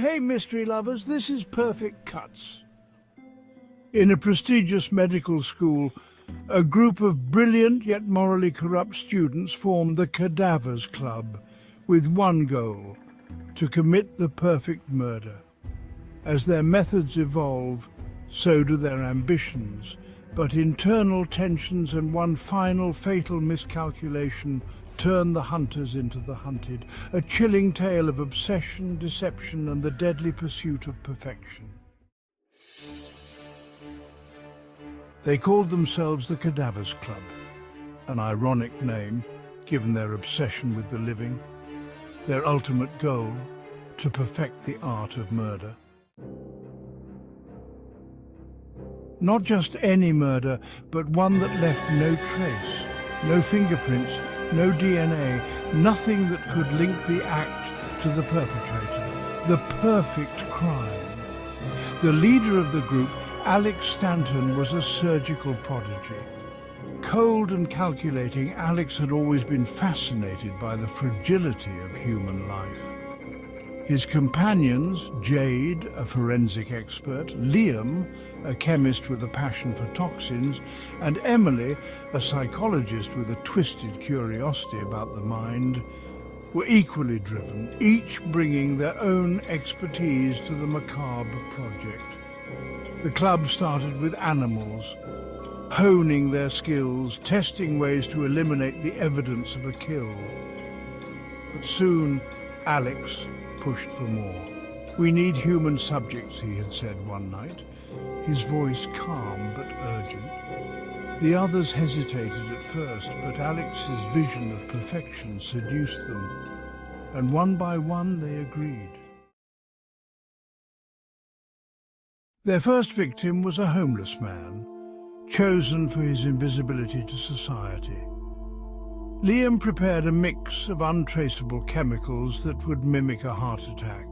Hey, mystery lovers, this is Perfect Cuts. In a prestigious medical school, a group of brilliant yet morally corrupt students formed the Cadavers Club with one goal: to commit the perfect murder. As their methods evolve, so do their ambitions, but internal tensions and one final fatal miscalculation turn the hunters into the hunted, a chilling tale of obsession, deception, and the deadly pursuit of perfection. They called themselves the Cadavers Club, an ironic name given their obsession with the living, their ultimate goal, to perfect the art of murder. Not just any murder, but one that left no trace, no fingerprints, no DNA, nothing that could link the act to the perpetrator, the perfect crime. The leader of the group, Alex Stanton, was a surgical prodigy. Cold and calculating, Alex had always been fascinated by the fragility of human life. His companions, Jade, a forensic expert, Liam, a chemist with a passion for toxins, and Emily, a psychologist with a twisted curiosity about the mind, were equally driven, each bringing their own expertise to the macabre project. The club started with animals, honing their skills, testing ways to eliminate the evidence of a kill. But soon, Alex pushed for more. "We need human subjects," he had said one night, his voice calm but urgent. The others hesitated at first, but Alex's vision of perfection seduced them, and one by one they agreed. Their first victim was a homeless man, chosen for his invisibility to society. Liam prepared a mix of untraceable chemicals that would mimic a heart attack,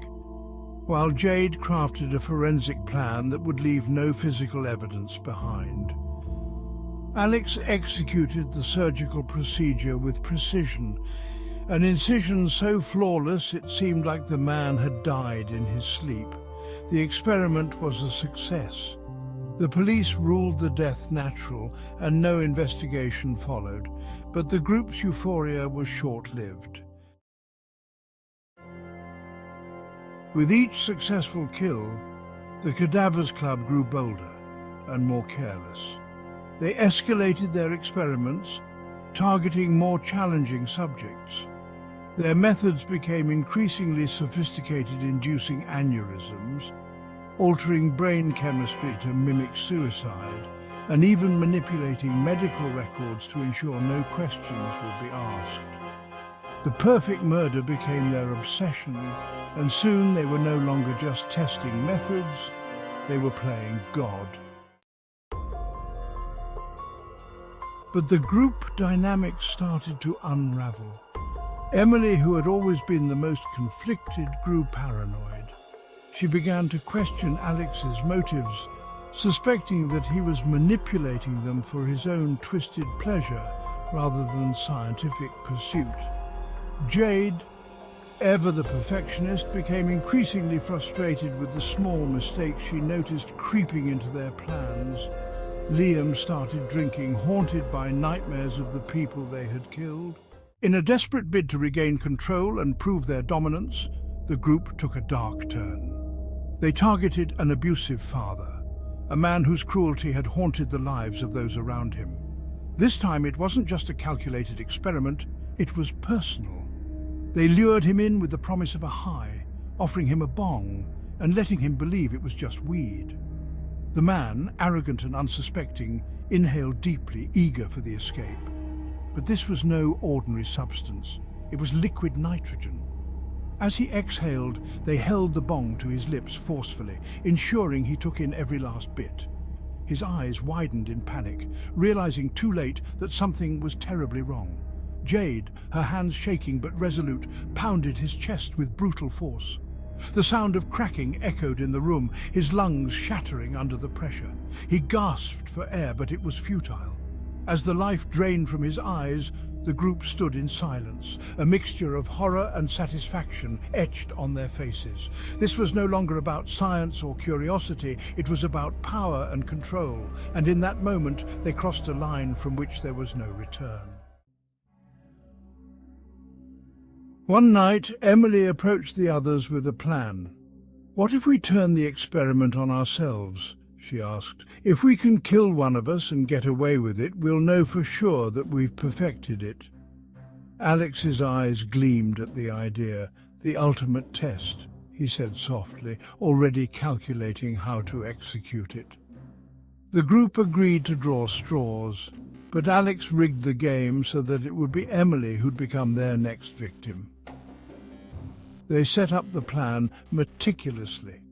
while Jade crafted a forensic plan that would leave no physical evidence behind. Alex executed the surgical procedure with precision, an incision so flawless it seemed like the man had died in his sleep. The experiment was a success. The police ruled the death natural and no investigation followed, but the group's euphoria was short-lived. With each successful kill, the Cadavers Club grew bolder and more careless. They escalated their experiments, targeting more challenging subjects. Their methods became increasingly sophisticated, inducing aneurysms, altering brain chemistry to mimic suicide, and even manipulating medical records to ensure no questions would be asked. The perfect murder became their obsession, and soon they were no longer just testing methods, they were playing God. But the group dynamics started to unravel. Emily, who had always been the most conflicted, grew paranoid. She began to question Alex's motives, suspecting that he was manipulating them for his own twisted pleasure rather than scientific pursuit. Jade, ever the perfectionist, became increasingly frustrated with the small mistakes she noticed creeping into their plans. Liam started drinking, haunted by nightmares of the people they had killed. In a desperate bid to regain control and prove their dominance, the group took a dark turn. They targeted an abusive father, a man whose cruelty had haunted the lives of those around him. This time it wasn't just a calculated experiment, it was personal. They lured him in with the promise of a high, offering him a bong and letting him believe it was just weed. The man, arrogant and unsuspecting, inhaled deeply, eager for the escape. But this was no ordinary substance. It was liquid nitrogen. As he exhaled, they held the bong to his lips forcefully, ensuring he took in every last bit. His eyes widened in panic, realizing too late that something was terribly wrong. Jade, her hands shaking but resolute, pounded his chest with brutal force. The sound of cracking echoed in the room, his lungs shattering under the pressure. He gasped for air, but it was futile. As the life drained from his eyes, The group stood in silence, a mixture of horror and satisfaction etched on their faces. This was no longer about science or curiosity, it was about power and control, and in that moment they crossed a line from which there was no return. One night, Emily approached the others with a plan. "What if we turn the experiment on ourselves?" she asked. "If we can kill one of us and get away with it, we'll know for sure that we've perfected it." Alex's eyes gleamed at the idea. "The ultimate test," he said softly, already calculating how to execute it. The group agreed to draw straws, but Alex rigged the game so that it would be Emily who'd become their next victim. They set up the plan meticulously.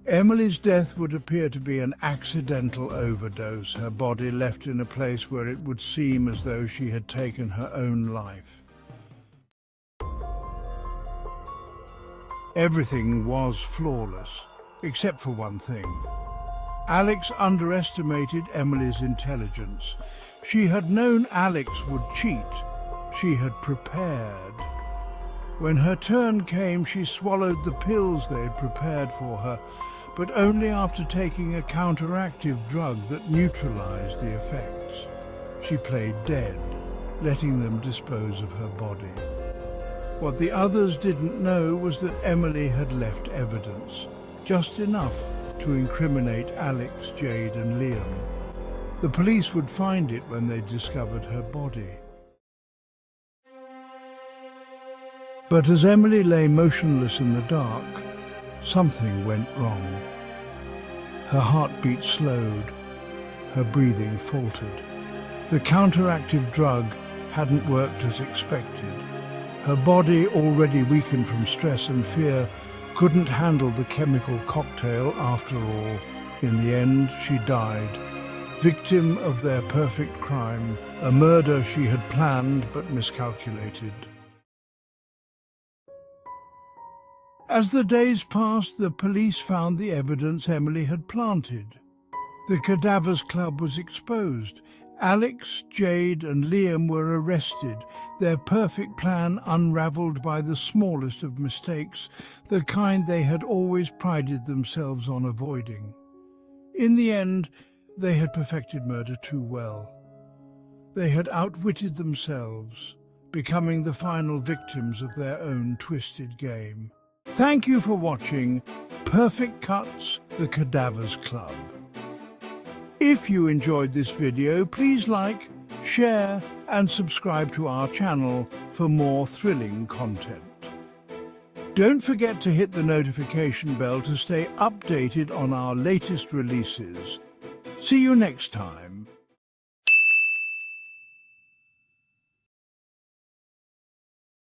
Emily's death would appear to be an accidental overdose, her body left in a place where it would seem as though she had taken her own life. Everything was flawless, except for one thing. Alex underestimated Emily's intelligence. She had known Alex would cheat. She had prepared. When her turn came, she swallowed the pills they had prepared for her, but only after taking a counteractive drug that neutralized the effects. She played dead, letting them dispose of her body. What the others didn't know was that Emily had left evidence, just enough to incriminate Alex, Jade and Liam. The police would find it when they discovered her body. But as Emily lay motionless in the dark, something went wrong. Her heartbeat slowed, her breathing faltered. The counteractive drug hadn't worked as expected. Her body, already weakened from stress and fear, couldn't handle the chemical cocktail after all. In the end, she died, victim of their perfect crime, a murder she had planned but miscalculated. As the days passed, the police found the evidence Emily had planted. The Cadavers Club was exposed. Alex, Jade and Liam were arrested, their perfect plan unravelled by the smallest of mistakes, the kind they had always prided themselves on avoiding. In the end, they had perfected murder too well. They had outwitted themselves, becoming the final victims of their own twisted game. Thank you for watching Perfect Cuts, the Cadavers Club. If you enjoyed this video, please like, share and subscribe to our channel for more thrilling content. Don't forget to hit the notification bell to stay updated on our latest releases. See you next time.